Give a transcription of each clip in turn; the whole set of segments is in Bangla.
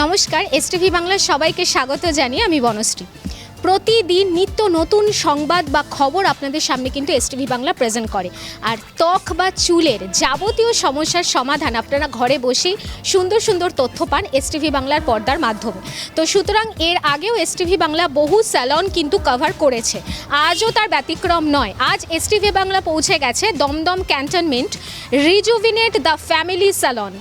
নমস্কার, এসটিভি বাংলার সবাইকে স্বাগত জানিয়ে আমি বনশ্রী। প্রতিদিন নিত্য নতুন সংবাদ বা খবর আপনাদের সামনে কিন্তু এসটিভি বাংলা প্রেজেন্ট করে। আর ত্বক বা চুলের যাবতীয় সমস্যার সমাধান আপনারা ঘরে বসেই সুন্দর সুন্দর তথ্য পান এসটিভি বাংলার পর্দার মাধ্যমে। তো সুতরাং এর আগেও এসটিভি বাংলা বহু স্যালন কিন্তু কভার করেছে, আজও তার ব্যতিক্রম নয়। আজ এসটিভি বাংলা পৌঁছে গেছে Dum Dum cantonment rejuvenate the family salon.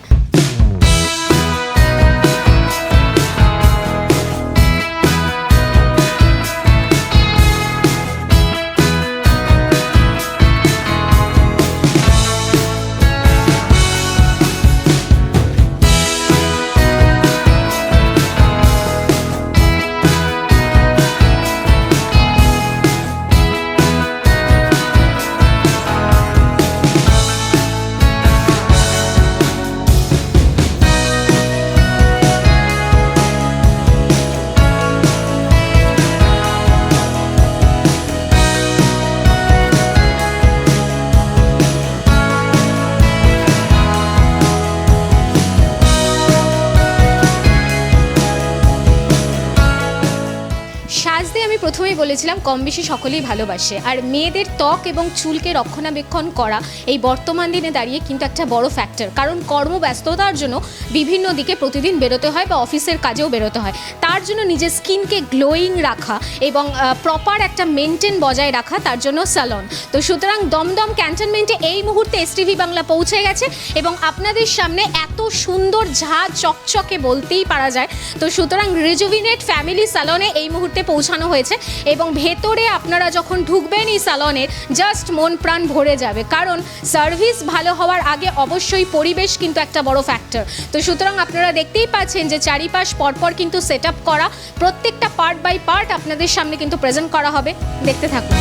সাজতে আমি প্রথমেই বলেছিলাম কম বেশি সকলেই ভালোবাসে, আর মেয়েদের ত্বক এবং চুলকে রক্ষণাবেক্ষণ করা এই বর্তমান দিনে দাঁড়িয়ে কিন্তু একটা বড় ফ্যাক্টর। কারণ কর্মব্যস্ততার জন্য বিভিন্ন দিকে প্রতিদিন বেরোতে হয় বা অফিসের কাজেও বেরোতে হয়, তার জন্য নিজের স্কিনকে গ্লোয়িং রাখা এবং প্রপার একটা মেনটেন বজায় রাখা, তার জন্য স্যালন। তো সুতরাং দমদম ক্যান্টনমেন্টে এই মুহূর্তে এসটিভি বাংলা পৌঁছে গেছে এবং আপনাদের সামনে এত সুন্দর ঝা চকচকে বলতেই পারা যায়। তো সুতরাং রিজুভিনেট ফ্যামিলি স্যালনে এই মুহূর্তে পৌঁছানো হয়েছে এবং ভেতরে আপনারা যখন ঢুকবেন এই স্যালনের জাস্ট মন প্রাণ ভরে যাবে, কারণ সার্ভিস ভালো হওয়ার আগে অবশ্যই পরিবেশ কিন্তু একটা বড় ফ্যাক্টর। তো সুতরাং আপনারা দেখতেই পাচ্ছেন যে চারিপাশ পরপর কিন্তু সেট আপ করা, প্রত্যেকটা পার্ট বাই পার্ট আপনাদের সামনে কিন্তু প্রেজেন্ট করা হবে। দেখতে থাকুন।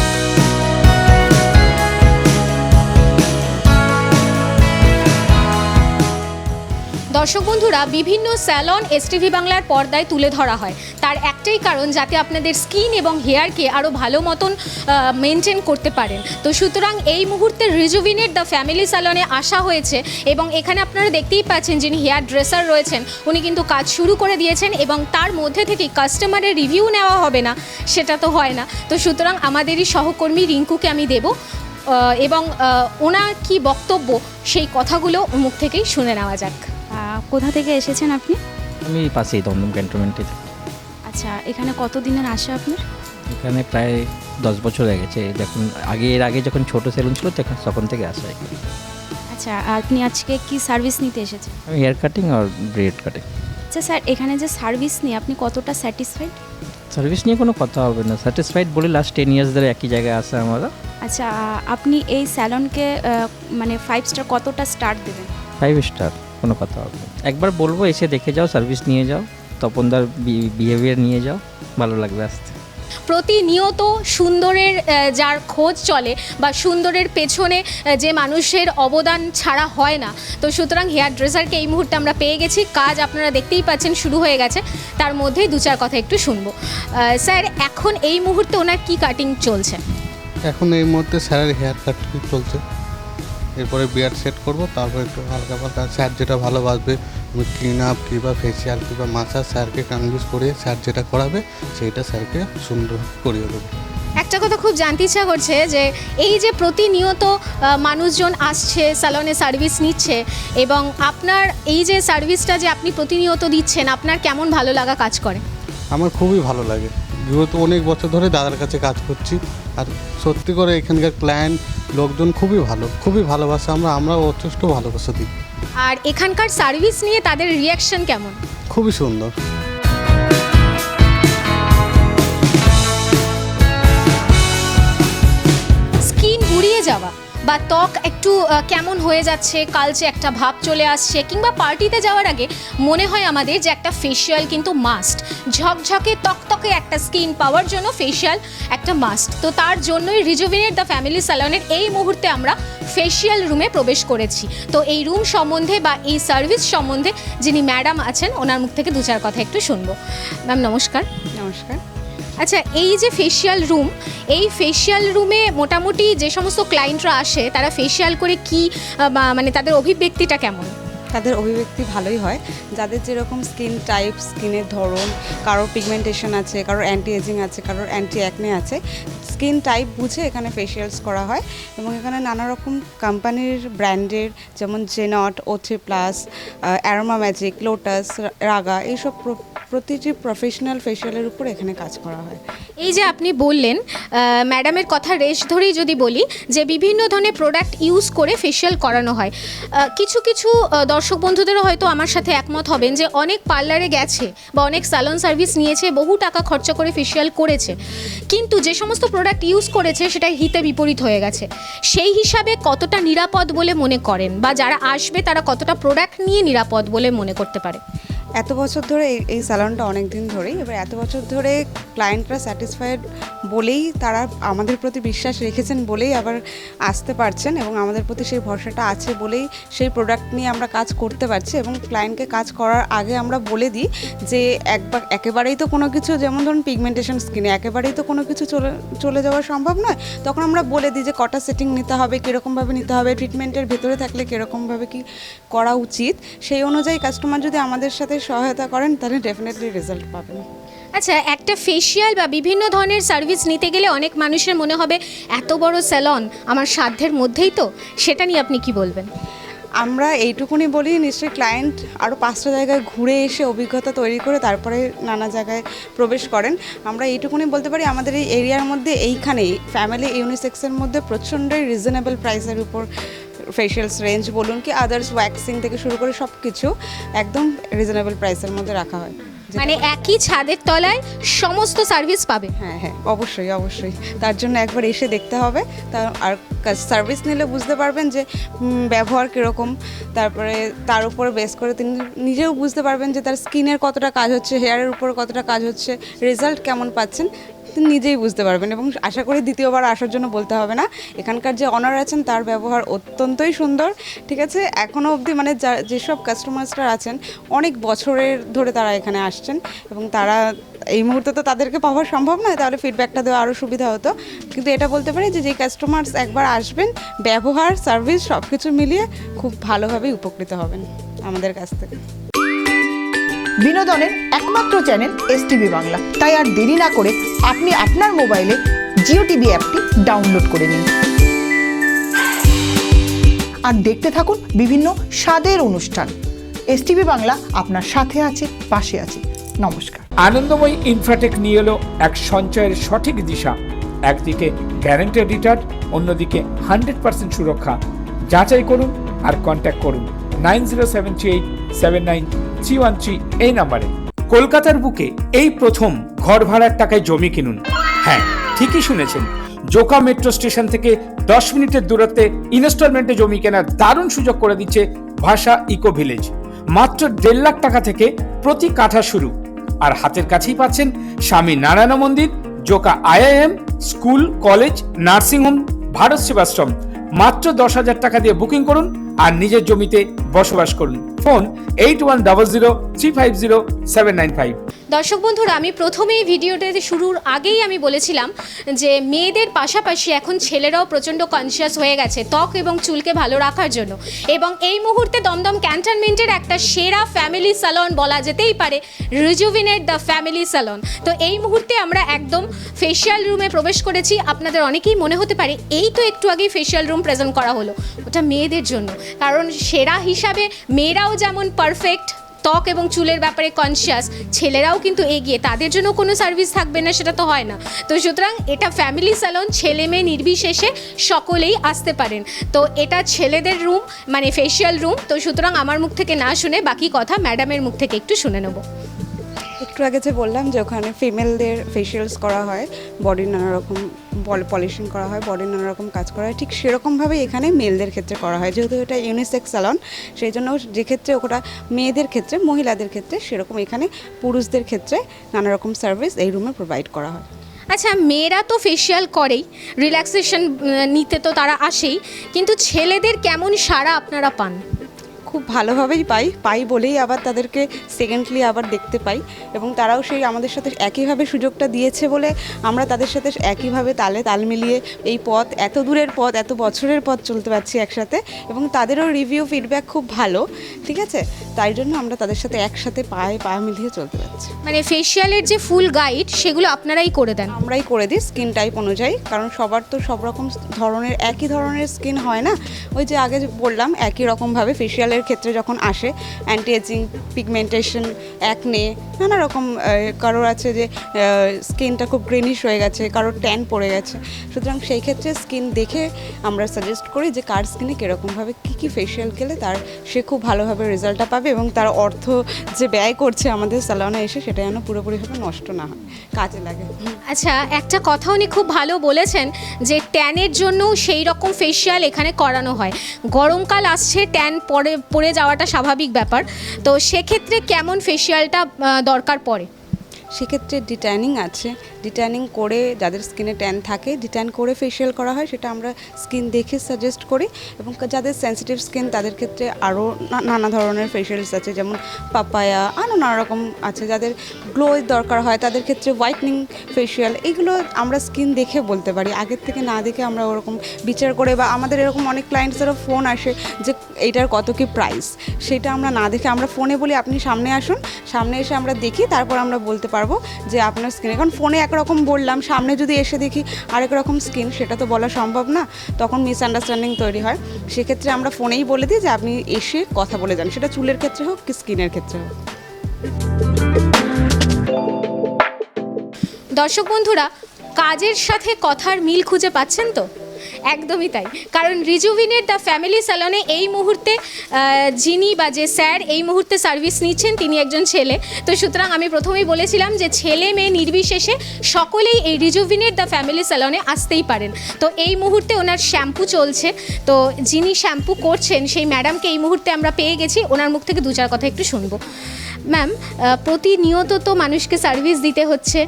দর্শক বন্ধুরা, বিভিন্ন স্যালন এসটিভি বাংলার পর্দায় তুলে ধরা হয়, তার একটাই কারণ যাতে আপনাদের স্কিন এবং হেয়ারকে আরও ভালো মতন মেনটেন করতে পারেন। তো সুতরাং এই মুহূর্তে রিজুভিনেট দ্য ফ্যামিলি স্যালনে আসা হয়েছে এবং এখানে আপনারা দেখতেই পাচ্ছেন যিনি হেয়ার ড্রেসার রয়েছেন উনি কিন্তু কাজ শুরু করে দিয়েছেন এবং তার মধ্যে থেকে কাস্টমারের রিভিউ নেওয়া হবে না সেটা তো হয় না। তো সুতরাং আমাদেরই সহকর্মী রিঙ্কুকে আমি দেব এবং ওনার কি বক্তব্য সেই কথাগুলো মুখ থেকেই শুনে নেওয়া যাক। কোথা থেকে এসেছেন আপনি? আমি পাশেই দমদম ক্যান্টনমেন্টে। আচ্ছা, এখানে কতদিনের আসা আপনার? এখানে প্রায় 10 বছর হয়ে গেছে। দেখুন এর আগে যখন ছোট সেলুন ছিল তখন থেকে আসা এখানে। আচ্ছা, আপনি আজকে কি সার্ভিস নিতে এসেছেন? আমি হেয়ার কাটিং আর ব্রেড কাটিং। আচ্ছা স্যার, এখানে যে সার্ভিস নিয়ে আপনি কতটা স্যাটিসফাইড? সার্ভিস নিয়ে কোনো কথা হবে না, স্যাটিসফাইড বলে লাস্ট 10 ইয়ার্স ধরে একই জায়গায় আসা আমরা। আচ্ছা, আপনি এই স্যালনকে মানে 5 স্টার কতটা স্টার দেবেন? 5 স্টার, কোনো কথা হবে না। একবার বলবো এসে দেখে যাও, সার্ভিস নিয়ে যাও, তপনদার বিহেভিয়ার নিয়ে যাও, ভালো লাগবে আসতে। প্রতিনিয়ত সুন্দরের যার খোঁজ চলে বা সুন্দরের পেছনে যে মানুষের অবদান ছাড়া হয় না, তো সুতরাং হেয়ার ড্রেসারকে এই মুহূর্তে আমরা পেয়ে গেছি। কাজ আপনারা দেখতেই পাচ্ছেন শুরু হয়ে গেছে, তার মধ্যেই দু চার কথা একটু শুনবো। স্যার, এখন এই মুহূর্তে ওনার কি কাটিং চলছে? এখন এই মুহূর্তে স্যারের হেয়ার কাট চলছে, এরপরে বিয়ার সেট করব, তারপর একটু হালকা পাতলা স্যার যেটা ভালো বাসবে আমি ক্লিন আপ কিংবা ফেসিয়াল কিংবা মাসাজ স্যারকে কনভিন্স করিয়ে স্যার যেটা করাবে সেইটা স্যারকে সুন্দর করিয়ে দেবো। একটা কথা খুব জানতে ইচ্ছা করছে যে এই যে প্রতিনিয়ত মানুষজন আসছে স্যালনে সার্ভিস নিচ্ছে এবং আপনার এই যে সার্ভিসটা যে আপনি প্রতিনিয়ত দিচ্ছেন, আপনার কেমন ভালো লাগা কাজ করে? আমার খুবই ভালো লাগে, যেহেতু অনেক বছর ধরে দাদার কাছে কাজ করছি, আর সত্যি করে এখানকার ক্লায়েন্ট লোকজন খুবই ভালোবাসে, আমরাও যথেষ্ট ভালোবাসা দিই। আর এখানকার সার্ভিস নিয়ে তাদের রিয়াকশন কেমন? খুবই সুন্দর। স্কিন গুড়িয়ে যাওয়া বা ত্বক একটু কেমন হয়ে যাচ্ছে, কালচে একটা ভাব চলে আসছে, কিংবা পার্টিতে যাওয়ার আগে মনে হয় আমাদের যে একটা ফেসিয়াল কিন্তু মাস্ট, ঝকঝকে তকতকে একটা স্কিন পাওয়ার জন্য ফেসিয়াল একটা মাস্ট। তো তার জন্যই রিজুভিনেট দ্য ফ্যামিলি স্যালনের এই মুহূর্তে আমরা ফেসিয়াল রুমে প্রবেশ করেছি। তো এই রুম সম্বন্ধে বা এই সার্ভিস সম্বন্ধে যিনি ম্যাডাম আছেন ওনার মুখ থেকে দু চার কথা একটু শুনবো। ম্যাম নমস্কার। নমস্কার। আচ্ছা, এই যে ফেসিয়াল রুম, এই ফেসিয়াল রুমে মোটামুটি যে সমস্ত ক্লায়েন্টরা আসে তারা ফেসিয়াল করে কি মানে তাদের অভিব্যক্তিটা কেমন? তাদের অভিব্যক্তি ভালোই হয়। যাদের যেরকম স্কিন টাইপ, স্কিনের ধরন, কারোর পিগমেন্টেশন আছে, কারোর অ্যান্টি এজিং আছে, কারোর অ্যান্টি অ্যাকনে আছে, স্কিন টাইপ বুঝে এখানে ফেশিয়ালস করা হয়। এবং এখানে নানা রকম কোম্পানির ব্র্যান্ডের, যেমন জেনট, O3+, অ্যারোমা ম্যাজিক, লোটাস, রাগা, এইসব প্রতিটি প্রফেশনাল ফেশিয়ালের উপর এখানে কাজ করা হয়। এই যে আপনি বললেন, ম্যাডামের কথা রেশ ধরেই যদি বলি যে বিভিন্ন ধরনের প্রোডাক্ট ইউজ করে ফেশিয়াল করানো হয়, কিছু কিছু দর্শক বন্ধুদেরও হয়তো আমার সাথে একমত হবেন যে অনেক পার্লারে গেছে বা অনেক স্যালন সার্ভিস নিয়েছে, বহু টাকা খরচা করে ফেশিয়াল করেছে, কিন্তু যে সমস্ত প্রোডাক্ট ইউজ করেছে সেটা হিতে বিপরীত হয়ে গেছে। সেই হিসাবে কতটা নিরাপদ বলে মনে করেন, বা যারা আসবে তারা কতটা প্রোডাক্ট নিয়ে নিরাপদ বলে মনে করতে পারে? এত বছর ধরে এই স্যালনটা অনেক দিন ধরেই, এবার এত বছর ধরে ক্লায়েন্টরা স্যাটিসফাইড বলেই, তারা আমাদের প্রতি বিশ্বাস রেখেছেন বলেই আবার আসতে পারছেন, এবং আমাদের প্রতি সেই ভরসাটা আছে বলেই সেই প্রোডাক্ট নিয়ে আমরা কাজ করতে পারছি। এবং ক্লায়েন্টকে কাজ করার আগে আমরা বলে দিই যে একেবারেই তো কোনো কিছু, যেমন ধরুন পিগমেন্টেশন স্কিনে একেবারেই তো কোনো কিছু চলে যাওয়া সম্ভব নয়, তখন আমরা বলে দিই যে কটা সেটিং নিতে হবে, কীরকমভাবে নিতে হবে, ট্রিটমেন্টের ভেতরে থাকলে কীরকমভাবে কী করা উচিত, সেই অনুযায়ী কাস্টমার যদি আমাদের সাথে সহায়তা করেন তাহলে ডেফিনেটলি রেজাল্ট পাবেন। আচ্ছা, একটা ফেশিয়াল বা বিভিন্ন ধরনের সার্ভিস নিতে গেলে অনেক মানুষের মনে হবে এত বড় স্যালন আমার সাধ্যের মধ্যেই তো, সেটা নিয়ে আপনি কি বলবেন? আমরা এইটুকুনি বলি, নিশ্চয়ই ক্লায়েন্ট আরও 5টা জায়গায় ঘুরে এসে অভিজ্ঞতা তৈরি করে তারপরে নানা জায়গায় প্রবেশ করেন। আমরা এইটুকুনি বলতে পারি, আমাদের এই এরিয়ার মধ্যে এইখানেই ফ্যামিলি ইউনিসেক্সের মধ্যে প্রচণ্ডই রিজনেবল প্রাইসের উপর ফেশিয়ালস রেঞ্জ বলুন কি আদার্স ওয়্যাক্সিং থেকে শুরু করে সব কিছু একদম রিজনেবল প্রাইসের মধ্যে রাখা হয়। মানে একই ছাদের তলায় সমস্ত সার্ভিস পাবে? হ্যাঁ হ্যাঁ, অবশ্যই অবশ্যই, তার জন্য একবার এসে দেখতে হবে। আর সার্ভিস নিলে বুঝতে পারবেন যে ব্যবহার কীরকম, তারপরে তার উপরে বেস করে তিনি নিজেও বুঝতে পারবেন যে তার স্কিনের কতটা কাজ হচ্ছে, হেয়ারের উপর কতটা কাজ হচ্ছে, রেজাল্ট কেমন পাচ্ছেন তিনি নিজেই বুঝতে পারবেন। এবং আশা করি দ্বিতীয়বার আসার জন্য বলতে হবে না। এখানকার যে অনার আছেন তার ব্যবহার অত্যন্তই সুন্দর, ঠিক আছে। এখনও অবধি মানে যেসব কাস্টমার্সরা আছেন অনেক বছরের ধরে তারা এখানে আসছেন, এবং তারা এই মুহূর্তে তো তাদেরকে পাওয়া সম্ভব নয়, তাহলে ফিডব্যাকটা দেওয়া আরও সুবিধা হতো। কিন্তু এটা বলতে পারি যে কাস্টমার্স একবার আসবেন, ব্যবহার, সার্ভিস সব কিছু মিলিয়ে খুব ভালোভাবেই উপকৃত হবেন আমাদের কাছ থেকে। বিনোদনের একমাত্র চ্যানেল STV বাংলা, তাই আর দেরি না করে আপনি আপনার মোবাইলে জিও টিভি অ্যাপটি ডাউনলোড করে নিন আর দেখতে থাকুন বিভিন্ন স্বাদের অনুষ্ঠান। STV বাংলা আপনার সাথে আছে, পাশে আছে। নমস্কার। আনন্দময়ী ইনফ্রাটেক নিয়ে এলো এক সঞ্চয়ের সঠিক দিশা। একদিকে গ্যারান্টেড রিটার্ন, অন্যদিকে 100% সুরক্ষা। যাচাই করুন আর কন্ট্যাক্ট করুন 9078793113 এই নাম্বারে। কলকাতার বুকে এই প্রথম ঘর ভাড়ার টাকায় জমি কিনুন। হ্যাঁ, ঠিকই শুনেছেন, জোকা মেট্রো স্টেশন থেকে 10 মিনিটের দূরত্বে ইনস্টলমেন্টে জমি কেনার দারুণ সুযোগ করে দিচ্ছে ভাষা ইকো ভিলেজ। মাত্র 1.5 লাখ টাকা থেকে প্রতি কাঠা শুরু, আর হাতের কাছেই পাচ্ছেন স্বামী নারায়ণ মন্দির, Joka IIM, school, college, nursing home, Bharat Sevashram. মাত্র 10,000 টাকা দিয়ে বুকিং করুন আর নিজের জমিতে বসবাস করুন। ফোন 8100350795। দর্শক বন্ধুরা, আমি প্রথমেই ভিডিওটাতে শুরুর আগেই আমি বলেছিলাম যে মেয়েদের পাশাপাশি এখন ছেলেরাও প্রচণ্ড কনসিয়াস হয়ে গেছে ত্বক এবং চুলকে ভালো রাখার জন্য, এবং এই মুহূর্তে দমদম ক্যান্টনমেন্টের একটা সেরা ফ্যামিলি স্যালন বলা যেতেই পারে রিজুভিনেট দ্য ফ্যামিলি স্যালন। তো এই মুহূর্তে আমরা একদম ফেশিয়াল রুমে প্রবেশ করেছি। আপনাদের অনেকেই মনে হতে পারে এই তো একটু আগেই ফেশিয়াল রুম প্রেজেন্ট করা হলো, ওটা মেয়েদের জন্য, কারণ সেরা হিসাবে মেয়েরাও যেমন পারফেক্ট ত্বক এবং চুলের ব্যাপারে কনসিয়াস, ছেলেরাও কিন্তু এগিয়ে, তাদের জন্য কোনো সার্ভিস থাকবে না সেটা তো হয় না। তো সুতরাং এটা ফ্যামিলি স্যালন, ছেলে মেয়ে নির্বিশেষে সকলেই আসতে পারেন। তো এটা ছেলেদের রুম, মানে ফেশিয়াল রুম। তো সুতরাং আমার মুখ থেকে না শুনে বাকি কথা ম্যাডামের মুখ থেকে একটু শুনে নেব। একটু আগে যে বললাম যে ওখানে ফিমেলদের ফেশিয়ালস করা হয়, বডির নানা রকম পলিশিং করা হয়, বডির নানা রকম কাজ করা হয়, ঠিক সেরকমভাবে এখানে মেলদের ক্ষেত্রে করা হয়। যেহেতু এটা ইউনিসেক্স স্যালন, সেই জন্য যে ক্ষেত্রে ওটা মেয়েদের ক্ষেত্রে, মহিলাদের ক্ষেত্রে, সেরকম এখানে পুরুষদের ক্ষেত্রে নানা রকম সার্ভিস এই রুমে প্রোভাইড করা হয়। আচ্ছা, মেয়েরা তো ফেশিয়াল করেই, রিল্যাক্সেশন নিতে তো তারা আসেই, কিন্তু ছেলেদের কেমন সাড়া আপনারা পান? খুব ভালোভাবেই পাই বলেই আবার তাদেরকে সেকেন্ডলি আবার দেখতে পাই, এবং তারাও সেই আমাদের সাথে একইভাবে সুযোগটা দিয়েছে বলে আমরা তাদের সাথে একইভাবে তাল মিলিয়ে এই পথ, এত দূরের পথ, এত বছরের পথ চলতে পারছি একসাথে, এবং তাদেরও রিভিউ ফিডব্যাক খুব ভালো, ঠিক আছে, তাই জন্য আমরা তাদের সাথে একসাথে পা মিলিয়ে চলতে পারছি। মানে ফেসিয়ালের যে ফুল গাইড সেগুলো আপনারাই করে দেন? আমরাই করে দিই স্কিন টাইপ অনুযায়ী, কারণ সবার তো সব রকম ধরনের একই ধরনের স্কিন হয় না। ওই যে আগে বললাম একই রকমভাবে ফেসিয়ালের ক্ষেত্রে যখন আসে অ্যান্টি এজিং, পিগমেন্টেশন, অ্যাকনে, নানা রকম, কারোর আছে যে স্কিনটা খুব গ্রিনিশ হয়ে গেছে, কারোর ট্যান পড়ে গেছে, সুতরাং সেই ক্ষেত্রে স্কিন দেখে আমরা সাজেস্ট করি যে কার স্কিনে কীরকমভাবে কী ফেসিয়াল গেলে সে খুব ভালোভাবে রেজাল্টটা পাবে, এবং তার অর্থ যে ব্যয় করছে আমাদের স্যালনে এসে সেটা যেন পুরোপুরিভাবে নষ্ট না হয়, কাজে লাগে। আচ্ছা, একটা কথা উনি খুব ভালো বলেছেন যে ট্যানের জন্য সেই রকম ফেসিয়াল এখানে করানো হয়। গরমকাল আসছে, ট্যান পড়ে যাওয়াটা স্বাভাবিক ব্যাপার, তো সেক্ষেত্রে কেমন ফেসিয়ালটা দরকার পড়ে? সেক্ষেত্রে ডিট্যানিং আছে, ডিট্যানিং করে যাদের স্কিনে ট্যান থাকে ডিট্যান করে ফেসিয়াল করা হয়, সেটা আমরা স্কিন দেখে সাজেস্ট করি, এবং যাদের সেন্সিটিভ স্কিন তাদের ক্ষেত্রে আরও নানা ধরনের ফেসিয়ালস আছে, যেমন পাপায়া, আরও নানা রকম আছে। যাদের গ্লো দরকার হয় তাদের ক্ষেত্রে হোয়াইটনিং ফেসিয়াল, এগুলো আমরা স্কিন দেখে বলতে পারি, আগের থেকে না দেখে আমরা ওরকম বিচার করে, বা আমাদের এরকম অনেক ক্লায়েন্টসেরও ফোন আসে যে এইটার কত কি প্রাইস, সেটা আমরা না দেখে আমরা ফোনে বলি আপনি সামনে আসুন, সামনে এসে আমরা দেখি, তারপর আমরা বলতে পারবো যে আপনার স্কিনে, কারণ ফোনে একরকম বললাম, সামনে যদি এসে দেখি আরেক রকম স্কিন, সেটা তো বলা সম্ভব না, তখন মিসআন্ডারস্ট্যান্ডিং তৈরি হয়। সেক্ষেত্রে আমরা ফোনেই বলে দিই যে আপনি এসে কথা বলে যান, সেটা চুলের ক্ষেত্রে হোক কি স্কিনের ক্ষেত্রে হোক। দর্শক বন্ধুরা, কাজের সাথে কথার মিল খুঁজে পাচ্ছেন তো? একদমই তাই, কারণ রিজুভিনেট দ্য ফ্যামিলি স্যালনে এই মুহূর্তে যিনি বা যে স্যার এই মুহূর্তে সার্ভিস নিচ্ছেন তিনি একজন ছেলে, তো সুতরাং আমি প্রথমেই বলেছিলাম যে ছেলে মেয়ে নির্বিশেষে সকলেই এই রিজুভিনেট দ্য ফ্যামিলি স্যালনে আসতেই পারেন। তো এই মুহূর্তে ওনার শ্যাম্পু চলছে, তো যিনি শ্যাম্পু করছেন সেই ম্যাডামকে এই মুহূর্তে আমরা পেয়ে গেছি, ওনার মুখ থেকে দু চার কথা একটু শুনবো। ম্যাম, প্রতিনিয়ত তো মানুষকে সার্ভিস দিতে হচ্ছে,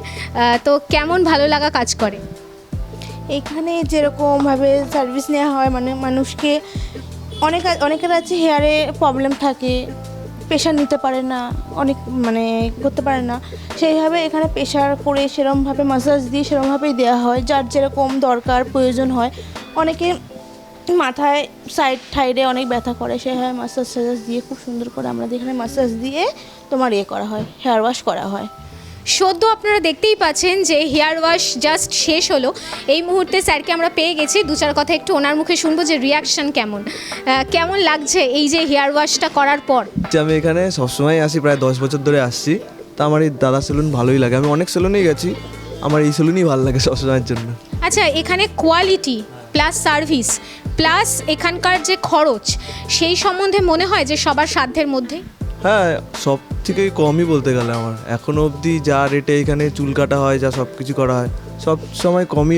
তো কেমন ভালো লাগা কাজ করে? এখানে যেরকমভাবে সার্ভিস নেওয়া হয়, মানে মানুষকে অনেকের আছে হেয়ারে প্রবলেম থাকে, প্রেশার নিতে পারে না, অনেক করতে পারে না, সেইভাবে এখানে প্রেশার করে সেরকমভাবে ম্যাসাজ দিয়ে সেরকমভাবেই দেওয়া হয়, যার যেরকম দরকার প্রয়োজন হয়। অনেকে মাথায় সাইডে অনেক ব্যথা করে, সেভাবে ম্যাসাজ দিয়ে খুব সুন্দর করে আমাদের এখানে ম্যাসাজ দিয়ে করা হয়, হেয়ার ওয়াশ করা হয়। সদ্য আপনারা দেখতেই পাচ্ছেন যে হেয়ার ওয়াশ জাস্ট শেষ হলো, এই মুহূর্তে স্যারকে আমরা পেয়ে গেছি, দু চার কথা একটু ওনার মুখে শুনবো যে রিয়াকশান কেমন লাগছে এই যে হেয়ার ওয়াশটা করার পর। আমি এখানে সবসময় আসি, প্রায় 10 বছর ধরে আসছি, তা আমার এই দাদা সেলুন ভালোই লাগে, আমি অনেক সেলুনেই গেছি, আমার এই সেলুনই ভালো লাগে সবসময়ের জন্য। আচ্ছা, এখানে কোয়ালিটি প্লাস সার্ভিস প্লাস এখানকার যে খরচ, সেই সম্বন্ধে মনে হয় যে সবার সাধ্যের মধ্যে? হ্যাঁ, সব থেকে কমই বলতে গেলে আমার এখনও অবধি যা রেটে এখানে চুল কাটা হয়, যা সব কিছু করা হয়, সব সময় কমই,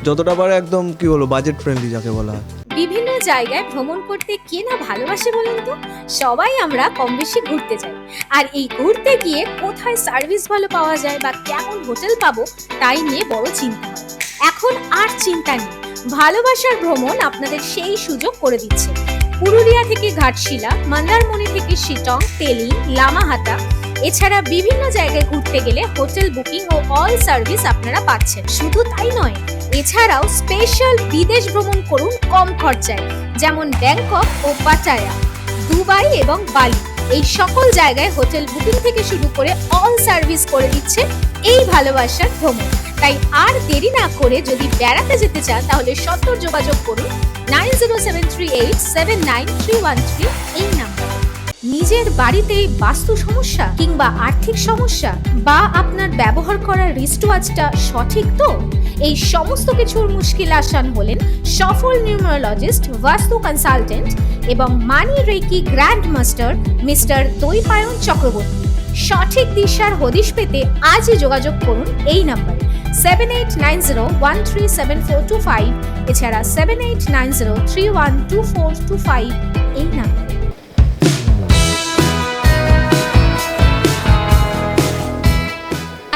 যতটা পারে একদম কি বলবো বাজেট ফ্রেন্ডলি যাকে বলা হয়। বিভিন্ন জায়গায় ভ্রমণ করতে কে না ভালোবাসে বলুন তো? সবাই আমরা কম বেশি ঘুরতে যাই, আর এই ঘুরতে গিয়ে কোথায় সার্ভিস ভালো পাওয়া যায় বা কেমন হোটেল পাবো তাই নিয়ে বড় চিন্তা হয়। এখন আর চিন্তা নেই, ভালোবাসার ভ্রমণ আপনাদের সেই সুযোগ করে দিচ্ছে। পুরুলিয়া থেকে ঘাটশিলা, মন্দারমণি থেকে শিটং, তেলি, লামাহাটা, এছাড়া বিভিন্ন জায়গায় ঘুরতে গেলে হোটেল বুকিং ও অল সার্ভিস আপনারা পাচ্ছেন। শুধু তাই নয়, এছাড়াও স্পেশাল বিদেশ ভ্রমণ করুন কম খরচায়, যেমন ব্যাংকক ও পাটায়া, দুবাই এবং বালি, এই সকল জায়গায় হোটেল বুকিং থেকে শুরু করে অল সার্ভিস করে দিচ্ছে এই ভালোবাসার ভ্রমণ। তাই আর দেরি না করে যদি বেড়াতে যেতে চান তাহলে সত্বর যোগাযোগ করুন 9073879313 এই নাম্বার। নিজের বাড়িতে বাস্তু সমস্যা কিংবা আর্থিক সমস্যা, বা আপনার ব্যবহার করা রিস্টওয়াচটা সঠিক তো, এই সমস্ত কিছুর মুশকিল আসান হলেন সফল নিউমারোলজিস্ট, বাস্তু কনসালটেন্ট এবং money reiki grand master mister Dwaipayan Chakraborty. সঠিক দিশার হদিশ পেতে আজই যোগাযোগ করুন এই নাম্বারে 7890137425, এছাড়া 7890312425 এই নাম্বারে।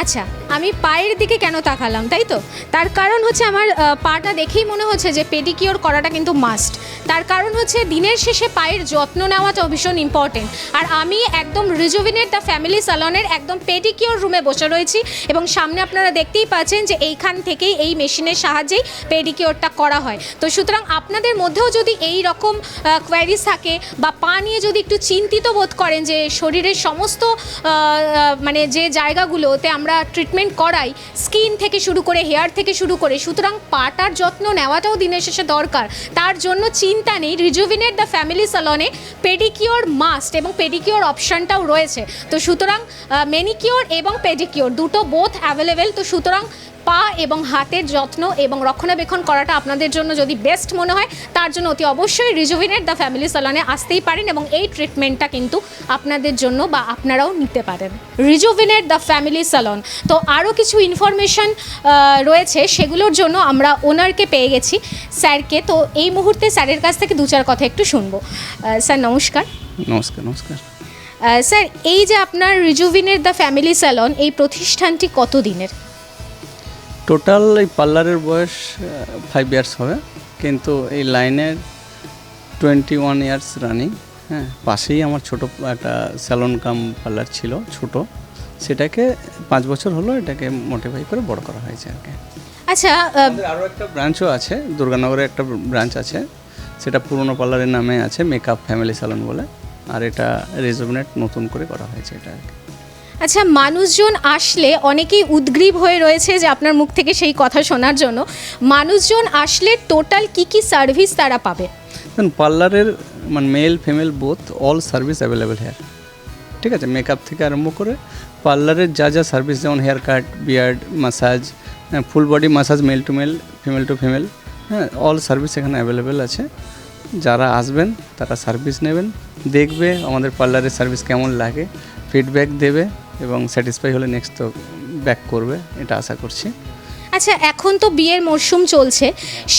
আচ্ছা, আমি পায়ের দিকে কেন তাকালাম তাই তো, তার কারণ হচ্ছে আমার পাটা দেখেই মনে হচ্ছে যে পেডিকিওর করাটা কিন্তু মাস্ট। তার কারণ হচ্ছে দিনের শেষে পায়ের যত্ন নেওয়াটাও ভীষণ ইম্পর্টেন্ট। আর আমি একদম রিজুভিনেট দ্য ফ্যামিলি স্যালনের একদম পেডিকিওর রুমে বসে রয়েছি এবং সামনে আপনারা দেখতেই পাচ্ছেন যে এইখান থেকেই এই মেশিনের সাহায্যেই পেডিকিওরটা করা হয়। তো সুতরাং আপনাদের মধ্যেও যদি এই রকম কোয়ারিজ থাকে বা পা নিয়ে যদি একটু চিন্তিত বোধ করেন যে শরীরের সমস্ত মানে যে জায়গাগুলোতে আমরা ট্রিটমেন্ট করাই, স্কিন থেকে শুরু করে হেয়ার থেকে শুরু করে, সুতরাং পাটার যত্ন নেওয়াটাও দিনের শেষে দরকার। তার জন্য চিন্তা নেই, রিজুভিনেট দ্য ফ্যামিলি স্যালনে পেডিকিওর মাস্ট এবং পেডিকিওর অপশানটাও রয়েছে। তো সুতরাং ম্যানিকিওর এবং পেডিকিওর দুটো বোথ অ্যাভেলেবেল। তো সুতরাং পা এবং হাতের যত্ন এবং রক্ষণাবেক্ষণ করাটা আপনাদের জন্য যদি বেস্ট মনে হয়, তার জন্য অতি অবশ্যই রিজুভিনেট দ্য ফ্যামিলি স্যালনে আসতেই পারেন এবং এই ট্রিটমেন্টটা কিন্তু আপনাদের জন্য বা আপনারাও নিতে পারেন। Rejuvenate the family salon. তো আরও কিছু ইনফরমেশন রয়েছে, সেগুলোর জন্য আমরা ওনারকে পেয়ে গেছি, স্যারকে। তো এই মুহূর্তে স্যারের কাছ থেকে দু চার কথা একটু শুনবো। স্যার নমস্কার। নমস্কার। নমস্কার স্যার, এই যে আপনার রিজুভিনেট দ্য ফ্যামিলি স্যালন, এই প্রতিষ্ঠানটি কত দিনের? টোটাল এই পার্লারের বয়স 5 ইয়ার্স হবে, কিন্তু এই লাইনের 21 ইয়ার্স রানিং। হ্যাঁ, পাশেই আমার ছোট একটা স্যালন কাম পার্লার ছিল ছোট, সেটাকে 5 বছর হলো এটাকে মডিফাই করে বড় করা হয়েছে আর কি। আচ্ছা, আরও একটা ব্রাঞ্চও আছে, দুর্গানগরে একটা ব্রাঞ্চ আছে, সেটা পুরনো পার্লারের নামে আছে মেকআপ ফ্যামিলি স্যালন বলে, আর এটা রিজুভিনেট নতুন করে করা হয়েছে এটা আর কি। আচ্ছা, মানুষজন আসলে অনেকেই উদ্গ্রীব হয়ে রয়েছে যে আপনার মুখ থেকে সেই কথা শোনার জন্য। মানুষজন আসলে টোটাল কি কি সার্ভিস তারা পাবে? পার্লারের মানে male female both all service available hair, ঠিক আছে, মেকআপ থেকে আরম্ভ করে পার্লারের যা যা সার্ভিস, যেমন hair cut, beard, massage, full body massage, male to male, female to female, হ্যাঁ, অল সার্ভিস এখানে অ্যাভেলেবেল আছে। যারা আসবেন তারা সার্ভিস নেবেন, দেখবে আমাদের পার্লারের সার্ভিস কেমন লাগে, ফিডব্যাক দেবে এবং স্যাটিসফাই হলে নেক্সট তো ব্যাক করবে, এটা আশা করছি। আচ্ছা, এখন তো বিয়ের মরশুম চলছে,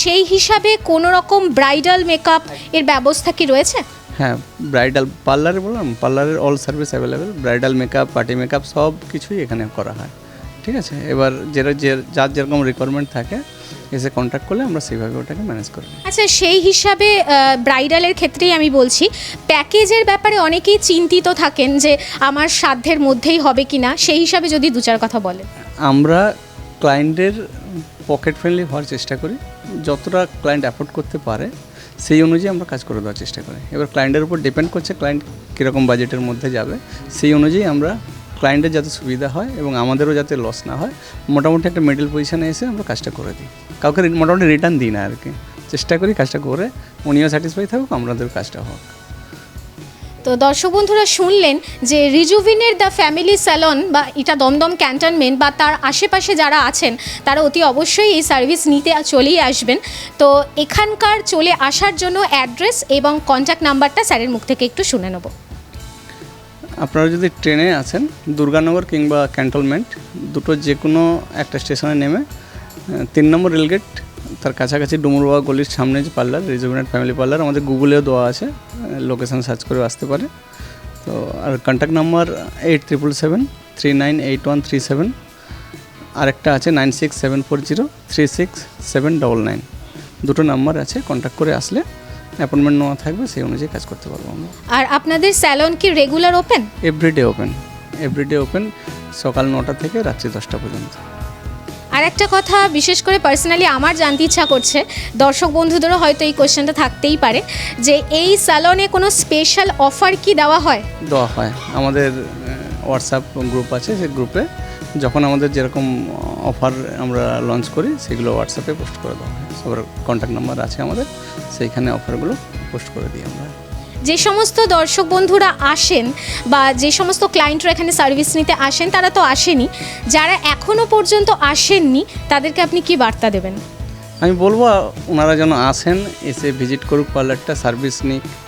সেই হিসাবে কোনো রকম ব্রাইডাল মেকআপ এর ব্যবস্থা কি রয়েছে? হ্যাঁ, ব্রাইডাল পার্লারে বললাম, পার্লারের all service available, bridal makeup, party makeup সব কিছুই এখানে করা হয়, ঠিক আছে। এবার যার যেরকম রিকোয়ারমেন্ট থাকে এসে কন্ট্যাক্ট করলে আমরা সেইভাবে ওটাকে ম্যানেজ করি। আচ্ছা, সেই হিসাবে ব্রাইডালের ক্ষেত্রেই আমি বলছি, প্যাকেজের ব্যাপারে অনেকেই চিন্তিত থাকেন যে আমার সাধ্যের মধ্যেই হবে কি না, সেই হিসাবে যদি দু চার কথা বলেন। আমরা ক্লায়েন্টের পকেট ফ্রেন্ডলি হওয়ার চেষ্টা করি, যতটা ক্লায়েন্ট অ্যাফোর্ড করতে পারে সেই অনুযায়ী আমরা কাজ করে দেওয়ার চেষ্টা করি। এবার ক্লায়েন্টের উপর ডিপেন্ড করছে ক্লায়েন্ট কীরকম বাজেটের মধ্যে যাবে, সেই অনুযায়ী আমরা ক্লায়েন্টের যাতে সুবিধা হয় এবং আমাদেরও যাতে লস না হয়, মোটামুটি একটা মিডল পজিশানে এসে আমরা কাজটা করে দিই। কাউকে মোটামুটি রিটার্ন দিই না আর কি, চেষ্টা করি কাজটা করে উনিও স্যাটিসফাই থাকুক, আমাদের কাজটা হোক। তো দর্শক বন্ধুরা শুনলেন যে রিজুভিনেট দ্য ফ্যামিলি স্যালন বা এটা দমদম ক্যান্টনমেন্ট বা তার আশেপাশে যারা আছেন তারা অতি অবশ্যই এই সার্ভিস নিতে চলেই আসবেন। তো এখানকার চলে আসার জন্য অ্যাড্রেস এবং কন্ট্যাক্ট নাম্বারটা স্যারের মুখ থেকে একটু শুনে নেব। আপনারা যদি ট্রেনে আছেন, দুর্গানগর কিংবা ক্যান্টনমেন্ট দুটো যে কোনো একটা স্টেশনে নেমে 3 নম্বর রেলগেট তার কাছাকাছি ডুমুরবাবা গলির সামনে যে পার্লার, রিজুভিনেট ফ্যামিলি পার্লার, আমাদের গুগলেও দেওয়া আছে, লোকেশান সার্চ করে আসতে পারে। তো আর কন্ট্যাক্ট নাম্বার 8777398137, আরেকটা আছে 9674036799, দুটো নাম্বার আছে, কন্ট্যাক্ট করে আসলে অ্যাপয়েন্টমেন্ট নেওয়া থাকবে, সেই অনুযায়ী কাজ করতে পারবো আমরা। আর আপনাদের স্যালন কি রেগুলার ওপেন? এভরিডে ওপেন, সকাল 9টা থেকে রাত্রি 10টা পর্যন্ত। আর একটা কথা বিশেষ করে পার্সোনালি আমার জানতে ইচ্ছা করছে, দর্শক বন্ধুদেরও হয়তো এই কোয়েশ্চেনটা থাকতেই পারে, যে এই স্যালনে কোনো স্পেশাল অফার কি দেওয়া হয়? দেওয়া হয়, আমাদের হোয়াটসঅ্যাপ গ্রুপ আছে, সেই গ্রুপে যখন আমাদের যেরকম অফার আমরা লঞ্চ করি সেগুলো হোয়াটসঅ্যাপে পোস্ট করে দেওয়া হয়। সবার কন্ট্যাক্ট নাম্বার আছে আমাদের, সেইখানে অফারগুলো পোস্ট করে দিই আমরা। যে সমস্ত দর্শক বন্ধুরা আসেন বা যে সমস্ত ক্লায়েন্টরা এখানে সার্ভিস নিতে আসেন তারা তো আসেনি, যারা এখনও পর্যন্ত আসেননি তাদেরকে আপনি কি বার্তা দেবেন? আমি বলবো ওনারা যেন আসেন, এসে ভিজিট করুক পার্লারটা, সার্ভিস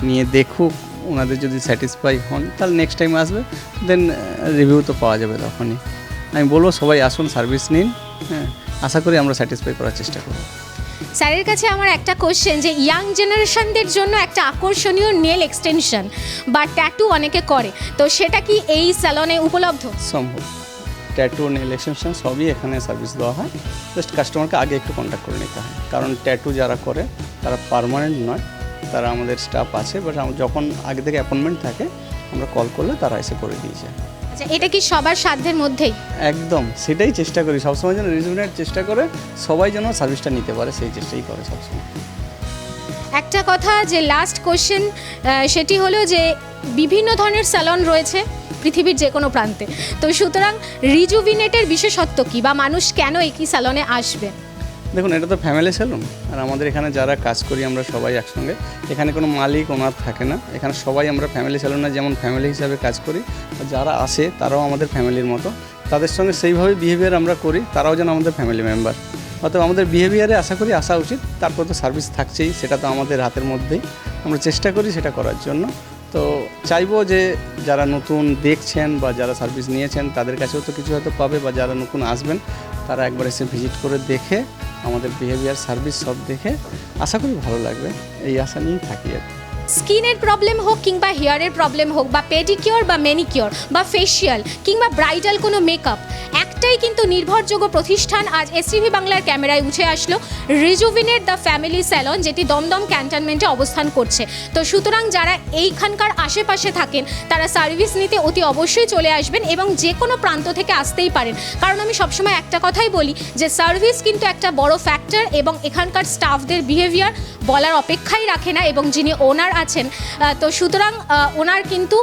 নিয়ে দেখুক, ওনাদের যদি স্যাটিসফাই হন তাহলে নেক্সট টাইম আসবে, দেন রিভিউ তো পাওয়া যাবে তখনই। আমি বলবো সবাই আসুন, সার্ভিস নিন, হ্যাঁ, আশা করি আমরা স্যাটিসফাই করার চেষ্টা করব। স্যারের কাছে আমার একটা কোশ্চেন, যে ইয়াং জেনারেশনদের জন্য একটা আকর্ষণীয় নেল এক্সটেনশন বা ট্যাটু অনেকে করে, তো সেটা কি এই স্যালনে উপলব্ধ? সম্ভব, ট্যাটু নেল এক্সটেনশন সবই এখানে সার্ভিস দেওয়া হয়। জাস্ট কাস্টমারকে আগে একটু কন্ট্যাক্ট করে নিতে হয়, কারণ ট্যাটু যারা করে তারা পার্মানেন্ট নয়, তারা আমাদের স্টাফ আছে, বাট যখন আগে থেকে অ্যাপয়েন্টমেন্ট থাকে আমরা কল করলে তারা এসে করে দিয়ে যায়। আচ্ছা, এটা কি সবার সাধ্যের মধ্যেই? একদম, সেটাই চেষ্টা করি সবসময়, যেন রিজনেবল চেষ্টা করে সবাই যেন সার্ভিসটা নিতে পারে, সেই চেষ্টাই করে সবসময়। একটা কথা যে লাস্ট কোশ্চেন, সেটি হলো যে বিভিন্ন ধরনের স্যালন রয়েছে পৃথিবীর যে কোনো প্রান্তে, তো সুতরাং রিজুভিনেটের বিশেষত্ব কী বা মানুষ কেন একই স্যালনে আসবে? দেখুন, এটা তো ফ্যামিলি সেলুন, আর আমাদের এখানে যারা কাজ করি আমরা সবাই একসঙ্গে, এখানে কোনো মালিক ওনার থাকে না, এখানে সবাই আমরা ফ্যামিলি সেলুনে যেমন ফ্যামিলি হিসাবে কাজ করি, আর যারা আসে তারাও আমাদের ফ্যামিলির মতো, তাদের সঙ্গে সেইভাবে বিহেভিয়ার আমরা করি, তারাও যেন আমাদের ফ্যামিলি মেম্বার। অর্থাৎ আমাদের বিহেভিয়ারে আশা করি আসা উচিত, তারপর তো সার্ভিস থাকছেই, সেটা তো আমাদের হাতের মধ্যেই, আমরা চেষ্টা করি সেটা করার জন্য। তো চাইবো যে যারা নতুন দেখছেন বা যারা সার্ভিস নিয়েছেন তাদের কাছেও তো কিছু হয়তো পাবে, বা যারা নতুন আসবেন তারা একবার এসে ভিজিট করে দেখে আমাদের বিহেভিয়ার সার্ভিস সব দেখে আশা করি ভালো লাগবে, এই আশা নিয়েই থাকি আর কি। স্কিনের প্রবলেম হোক কিংবা হেয়ারের প্রবলেম হোক বা পেডিকিওর বা ম্যানিকিওর বা ফেশিয়াল কিংবা ব্রাইডাল কোনো মেকআপ, একটাই কিন্তু নির্ভরযোগ্য প্রতিষ্ঠান আজ এসটিভি বাংলার ক্যামেরায় উঠে আসলো, রিজুভিনেট দ্য ফ্যামিলি স্যালন, যেটি দমদম ক্যান্টনমেন্টে অবস্থান করছে। তো সুতরাং যারা এইখানকার আশেপাশে থাকেন তারা সার্ভিস নিতে অতি অবশ্যই চলে আসবেন এবং যে কোনো প্রান্ত থেকে আসতেই পারেন, কারণ আমি সবসময় একটা কথাই বলি যে সার্ভিস কিন্তু একটা বড় ফ্যাক্টর এবং এখানকার স্টাফদের বিহেভিয়ার বলার অপেক্ষাই রাখে না, এবং যিনি ওনার আছেন তো সুতরাং ওনার কিন্তু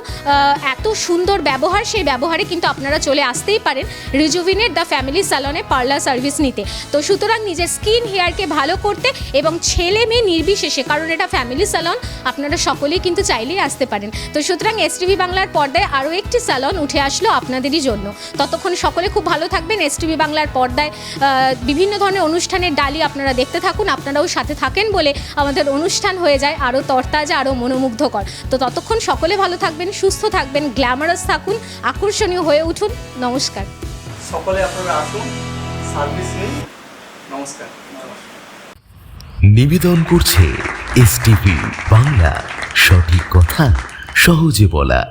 এত সুন্দর ব্যবহার, সেই ব্যবহারে কিন্তু আপনারা চলে আসতেই পারেন রিজুভিনেট দ্য ফ্যামিলি স্যালনে পার্লার সার্ভিস নিতে। তো সুতরাং নিজের স্কিন হেয়ারকে ভালো করতে এবং ছেলে মেয়ে নির্বিশেষে, কারণ এটা ফ্যামিলি স্যালন, আপনারা সকলেই কিন্তু চাইলেই আসতে পারেন। তো সুতরাং এসটিভি বাংলার পর্দায় আরও একটি স্যালন উঠে আসলো আপনাদেরই জন্য। ততক্ষণ সকলে খুব ভালো থাকবেন। এসটিভি বাংলার পর্দায় বিভিন্ন ধরনের অনুষ্ঠানের ডালি আপনারা দেখতে থাকুন, আপনারাও সাথে থাকেন বলে আমাদের অনুষ্ঠান হয়ে যায় আরও তরতাজা, আরও মনোমুগ্ধকর। তো ততক্ষণ সকলে ভালো থাকবেন, সুস্থ থাকবেন, গ্ল্যামারাস থাকুন, আকর্ষণীয় হয়ে উঠুন। নমস্কার। সকলে আপনারা আসুন, সার্ভিস নিন। নমস্কার। নিবেদন করছে এসটিভি বাংলা, সঠিক কথা সহজে বলা।